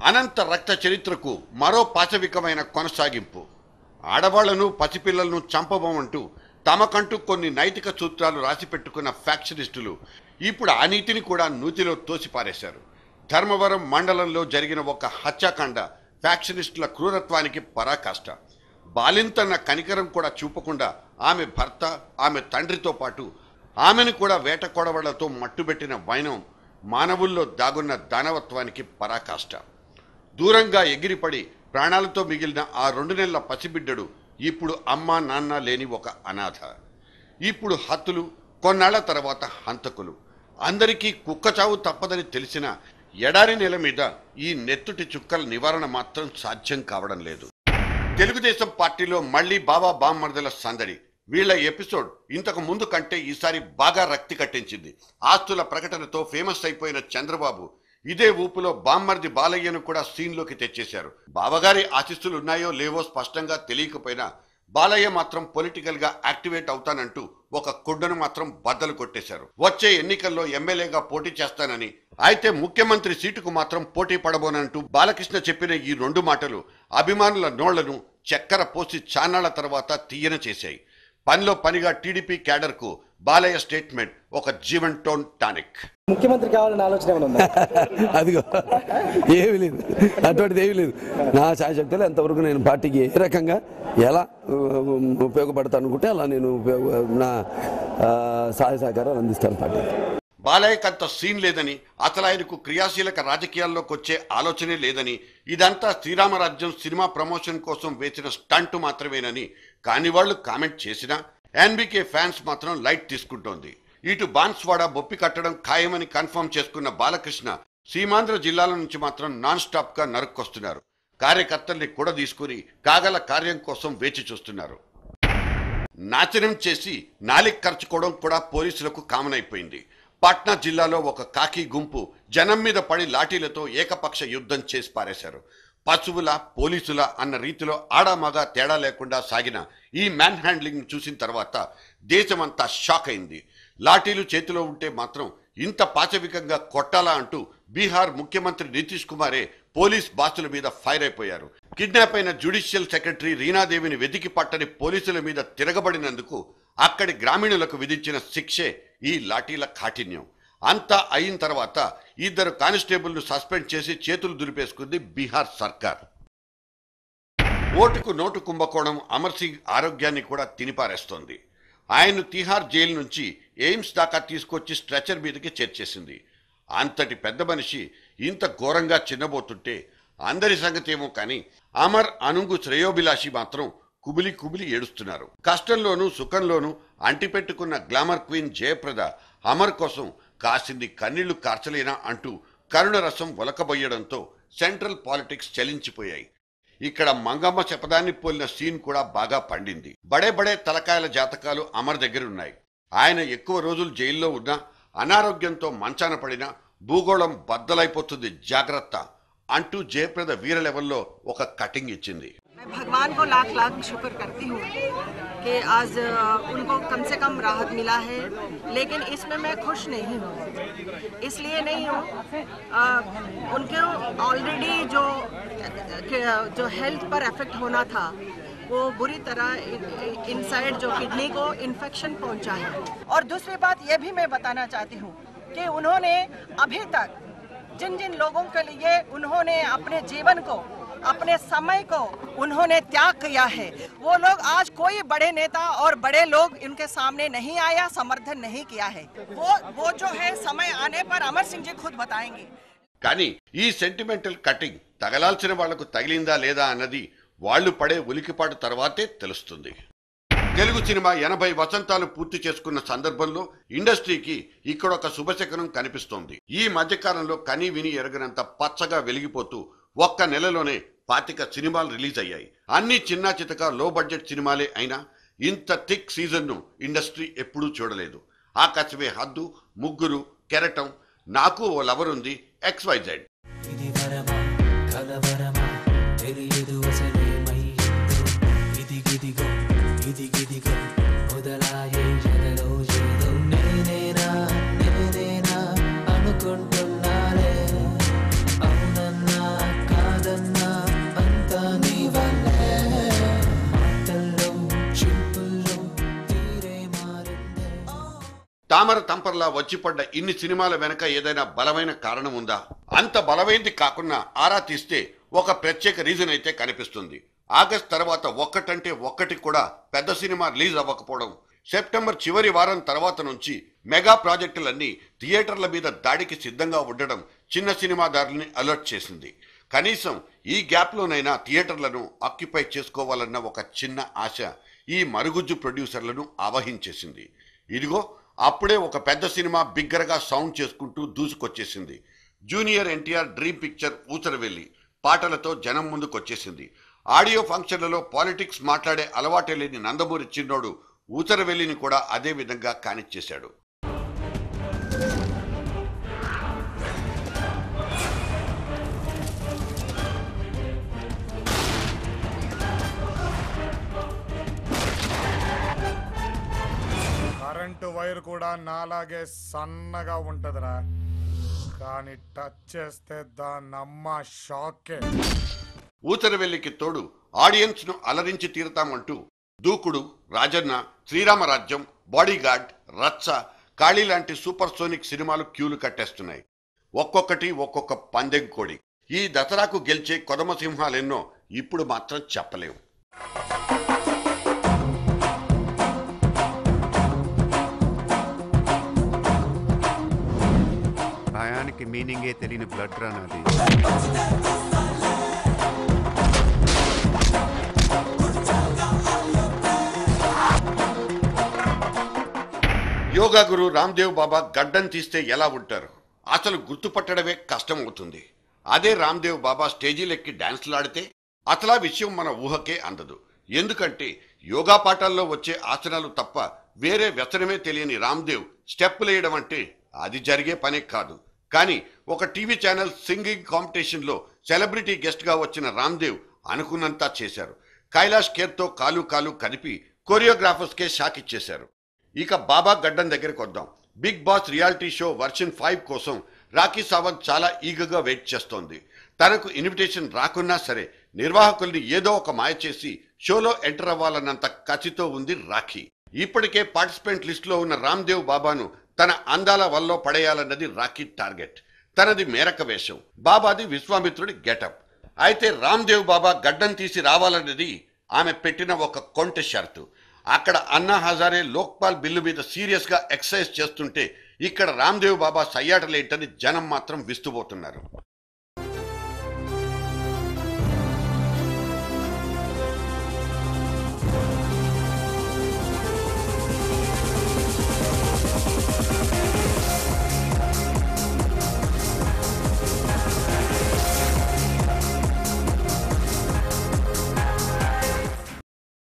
అనంత రక్త చరిత్రకు మరో పాశవికమైన కొనసాగింపు. ఆడవాళ్లను పసిపిల్లలను చంపబోమంటూ తమకంటూ కొన్ని నైతిక సూత్రాలు రాసిపెట్టుకున్న ఫ్యాక్షనిస్టులు ఇప్పుడు ఆ నీతిని కూడా నూతిలో తోసిపారేశారు. ధర్మవరం మండలంలో జరిగిన ఒక హత్యాకాండ ఫ్యాక్షనిస్టుల క్రూరత్వానికి పరాకాష్ట. బాలింతన్న కనికరం కూడా చూపకుండా ఆమె భర్త, ఆమె తండ్రితో పాటు ఆమెను కూడా వేట కొడవళ్లతో మట్టుబెట్టిన వైనం మానవుల్లో దాగున్న దానవత్వానికి పరాకాష్ట. దూరంగా ఎగిరిపడి ప్రాణాలతో మిగిలిన ఆ 2 నెలల పసిబిడ్డడు ఇప్పుడు అమ్మా నాన్న లేని ఒక అనాథ. ఇప్పుడు హత్తులు, కొన్నాళ్ల తర్వాత హంతకులు. అందరికీ కుక్కచావు తప్పదని తెలిసిన ఎడారి నేల మీద ఈ నెత్తుటి చుక్కల నివారణ మాత్రం సాధ్యం కావడం లేదు. తెలుగుదేశం పార్టీలో మళ్లీ బాబా బామ్మర్దల సందడి. వీళ్ల ఎపిసోడ్ ఇంతకు ముందు కంటే ఈసారి బాగా రక్తి కట్టించింది. ఆస్తుల ప్రకటనతో ఫేమస్ అయిపోయిన చంద్రబాబు ఇదే ఊపులో బామ్మర్ది బాలయ్యను కూడా సీన్లోకి తెచ్చేశారు. బావగారి ఆశీస్సులు ఉన్నాయో లేవో స్పష్టంగా తెలియకపోయినా బాలయ్య మాత్రం పొలిటికల్ గా యాక్టివేట్ అవుతానంటూ ఒక కుడ్డను మాత్రం బద్దలు కొట్టేశారు. వచ్చే ఎన్నికల్లో ఎమ్మెల్యేగా పోటీ చేస్తానని, అయితే ముఖ్యమంత్రి సీటుకు మాత్రం పోటీ పడబోనంటూ బాలకృష్ణ చెప్పిన ఈ 2 మాటలు అభిమానుల నోళ్లను చక్కెర పోసి చాన్నాళ్ల తర్వాత తీయన చేశాయి. పనిలో పనిగా టీడీపీ క్యాడర్ కు బాలయ్య స్టేట్మెంట్ ఒక జీవన్ టోన్ టానిక్. ముఖ్యమంత్రి కావాలని ఆలోచన అదిగో ఏమీ లేదు, అటువంటిది ఏమీ లేదు. నా శాశక్తులు ఎంతవరకు నేను పార్టీకి ఏ రకంగా ఎలా ఉపయోగపడతాను అనుకుంటే అలా నేను నా సహాయ సహకారాలు అందిస్తాను పార్టీకి. బాలయ్యకు అంత సీన్ లేదని, అసలు ఆయనకు క్రియాశీలక రాజకీయాల్లోకి వచ్చే ఆలోచనే లేదని, ఇదంతా శ్రీరామరాజ్యం సినిమా ప్రమోషన్ కోసం వేసిన స్టంట్ మాత్రమేనని కాని వాళ్ళు కామెంట్ చేసినా ఎన్బీకే ఫ్యాన్స్ మాత్రం లైట్ తీసుకుంటోంది. ఇటు బాన్స్వాడ బొప్పి కట్టడం ఖాయమని కన్ఫర్మ్ చేసుకున్న బాలకృష్ణ సీమాంధ్ర జిల్లాల నుంచి మాత్రం నాన్ స్టాప్ గా నరుక్కొస్తున్నారు. కార్యకర్తల్ని కూడా తీసుకుని కాగల కార్యం కోసం వేచి చూస్తున్నారు. నాశనం చేసి నాలిక్ ఖర్చుకోవడం కూడా పోలీసులకు కామన్ అయిపోయింది. పాట్నా జిల్లాలో ఒక కాకి గుంపు జనం మీద పడి లాఠీలతో ఏకపక్ష యుద్ధం చేసి పారేశారు. పశువుల, పోలీసుల అన్న రీతిలో ఆడామగా తేడా లేకుండా సాగిన ఈ మ్యాన్ హ్యాండ్లింగ్ చూసిన తర్వాత దేశమంతా షాక్ అయింది. లాఠీలు చేతిలో ఉంటే మాత్రం ఇంత పాశవికంగా కొట్టాలా అంటూ బీహార్ ముఖ్యమంత్రి నితీష్ కుమారే పోలీస్ బాసుల మీద ఫైర్ అయిపోయారు. కిడ్నాప్ అయిన జ్యుడిషియల్ సెక్రటరీ రీనాదేవిని వెతికి పట్టని పోలీసుల మీద తిరగబడినందుకు అక్కడి గ్రామీణులకు విధించిన శిక్షే ఈ లాఠీల కాఠిన్యం. అంతా అయిన తర్వాత 2 కానిస్టేబుల్ను సస్పెండ్ చేసి చేతులు దులిపేసుకుంది బీహార్ సర్కార్. ఓటుకు నోటు కుంభకోణం అమర్ సింగ్ ఆరోగ్యాన్ని కూడా తినిపారేస్తోంది. ఆయన్ను తిహార్ జైలు నుంచి ఎయిమ్స్ దాకా తీసుకొచ్చి స్ట్రెచర్ మీదకి చేర్చేసింది. అంతటి పెద్ద మనిషి ఇంత ఘోరంగా చిన్నబోతుంటే అందరి సంగతి ఏమో కానీ అమర్ అనుంగు శ్రేయోభిలాషి మాత్రం కుబిలి కుబిలి ఏడుస్తున్నారు. కష్టంలోనూ సుఖంలోనూ అంటిపెట్టుకున్న గ్లామర్ క్వీన్ జయప్రద అమర్ కోసం కాసింది కన్నీళ్లు కార్చలేనా అంటూ కరుణ రసం ఒలకబోయడంతో సెంట్రల్ పాలిటిక్స్ చలించిపోయాయి. ఇక్కడ మంగమ్మ శపథాన్ని పోలిన సీన్ కూడా బాగా పండింది. బడే బడే తలకాయల జాతకాలు అమర్ దగ్గరున్నాయి. ఆయన ఎక్కువ రోజులు జైల్లో ఉన్నా, అనారోగ్యంతో మంచాన పడినా భూగోళం బద్దలైపోతుంది జాగ్రత్త అంటూ జయప్రద వీర లెవెల్లో ఒక కటింగ్ ఇచ్చింది. भगवान को लाख लाख शुक्र करती हूँ कि आज उनको कम से कम राहत मिला है, लेकिन इसमें मैं खुश नहीं हूँ. इसलिए नहीं हूँ, उनके ऑलरेडी जो हेल्थ पर इफेक्ट होना था वो बुरी तरह इनसाइड जो किडनी को इन्फेक्शन पहुँचा है. और दूसरी बात ये भी मैं बताना चाहती हूँ कि उन्होंने अभी तक जिन जिन लोगों के लिए उन्होंने अपने जीवन को, अपने समय को उन्होंने त्याग किया है, वो लोग आज कोई बड़े नेता और बड़े लोग इनके सामने नहीं आया, समर्थन नहीं किया है. वो जो है समय आने पर अमर सिंह जी खुद बताएंगे. కానీ ఈ సెంటిమెంటల్ కటింగ్ తగలాల్సిన వాళ్లకు తగిలిందా లేదా అన్నది వాళ్లు పడే ఉలికిపాటు తర్వాతే తెలుస్తుంది. తెలుగు సినిమా 80 వసంతాలు పూర్తి చేసుకున్న సందర్భంలో ఇండస్ట్రీకి ఇక్కడొక శుభశకనం కనిపిస్తోంది. ఈ మధ్యకాలంలో కనీ విని ఎరగనంత పచ్చగా వెలిగిపోతూ ఒక్క నెలలోనే 25 సినిమాలు రిలీజ్ అయ్యాయి. అన్ని చిన్నా చితక లో బడ్జెట్ సినిమాలే అయినా ఇంత థిక్ సీజన్ను ఇండస్ట్రీ ఎప్పుడూ చూడలేదు. ఆకాశమే హద్దు, ముగ్గురు, కెరటం, నాకు ఓ లవర్ ఉంది, XYZ. అనుకుంటున్నానే అవునన్నా తామర తంపర్లా వచ్చిపడ్డ ఇన్ని సినిమాల వెనక ఏదైనా బలమైన కారణం ఉందా? అంత బలమైంది కాకుండా ఆరా తీస్తే ఒక ప్రత్యేక రీజన్ అయితే కనిపిస్తుంది. ఆగస్ట్ తర్వాత ఒక్కటంటే ఒక్కటి కూడా పెద్ద సినిమా రిలీజ్ అవ్వకపోవడం, సెప్టెంబర్ చివరి వారం తర్వాత నుంచి మెగా ప్రాజెక్టులన్నీ థియేటర్ల మీద దాడికి సిద్ధంగా ఉండడం చిన్న సినిమాదారుల్ని అలర్ట్ చేసింది. కనీసం ఈ గ్యాప్లోనైనా థియేటర్లను ఆక్యుపై చేసుకోవాలన్న ఒక చిన్న ఆశ ఈ మరుగుజ్జు ప్రొడ్యూసర్లను ఆవహించేసింది. ఇదిగో అప్పుడే ఒక పెద్ద సినిమా బిగ్గరగా సౌండ్ చేసుకుంటూ దూసుకొచ్చేసింది. జూనియర్ ఎన్టీఆర్ డ్రీమ్ పిక్చర్ ఊచరవెల్లి పాటలతో జనం ముందుకొచ్చేసింది. ఆడియో ఫంక్షన్లలో పాలిటిక్స్ మాట్లాడే అలవాటే లేని నందమూరి చిన్నోడు ఊచరవెల్లిని కూడా అదే విధంగా కానిచ్చేశాడు. కరెంటు వైర్ కూడా నాలాగే సన్నగా ఉంటదిరా, కానీ టచ్ చేస్తే దాన్నమ్మ షాకే. ఊచరవెల్లికి తోడు ఆడియన్స్ ను అలరించి తీరుతామంటూ దూకుడు, రాజన్న, శ్రీరామరాజ్యం, బాడీగార్డ్, రచ్చ, కాళీ లాంటి సూపర్ సోనిక్ సినిమాలు క్యూలు కట్టేస్తున్నాయి. ఒక్కొక్కటి ఒక్కొక్క పందెం కోడి. ఈ దసరాకు గెలిచే కొదమ సింహాలెన్నో ఇప్పుడు మాత్రం చెప్పలేవు. భయానికి మీనింగే తెలియని బ్లడ్ రన్ అది. యోగా గురు రామ్దేవ్ బాబా గడ్డం తీస్తే ఎలా ఉంటారు? అసలు గుర్తుపట్టడమే కష్టం అవుతుంది. అదే రామ్దేవ్ బాబా స్టేజీలెక్కి డాన్స్లాడితే అసలు ఆ విషయం మన ఊహకే అందదు. ఎందుకంటే యోగా పాఠాల్లో వచ్చే ఆసనాలు తప్ప వేరే వ్యసనమే తెలియని రామ్దేవ్ స్టెప్పులు వేయడం అంటే అది జరిగే పనే కాదు. కానీ ఒక టీవీ ఛానల్ సింగింగ్ కాంపిటీషన్లో సెలబ్రిటీ గెస్ట్గా వచ్చిన రామ్దేవ్ అనుకున్నంతా చేశారు. కైలాష్ ఖేర్తో కాలు కాలు కలిపి కొరియోగ్రాఫర్స్కే షాక్ ఇచ్చేశారు. ఇక బాబా గడ్డం దగ్గరికి వద్దాం. Big Boss reality show version 5 కోసం రాఖీ సావంత్ చాలా ఈగగా వెయిట్ చేస్తోంది. తనకు ఇన్విటేషన్ రాకున్నా సరే నిర్వాహకుల్ని ఏదో ఒక మాయ చేసి షోలో ఎంటర్ అవ్వాలన్నంత కసితో ఉంది రాఖీ. ఇప్పటికే పార్టిసిపెంట్ లిస్టులో ఉన్న రామ్దేవ్ బాబాను తన అందాల వల్ల పడేయాలన్నది రాఖీ టార్గెట్. తనది మేరక వేషం, బాబాది విశ్వామిత్రుడి గెటప్. అయితే రామ్దేవ్ బాబా గడ్డం తీసి రావాలన్నది ఆమె పెట్టిన ఒక కొంటె షరతు. అక్కడ అన్నా హజారే లోక్పాల్ బిల్లు మీద సీరియస్ గా ఎక్సర్సైజ్ చేస్తుంటే ఇక్కడ రామ్దేవ్ బాబా సయ్యాటలేంటని జనం మాత్రం విస్తుపోతున్నారు.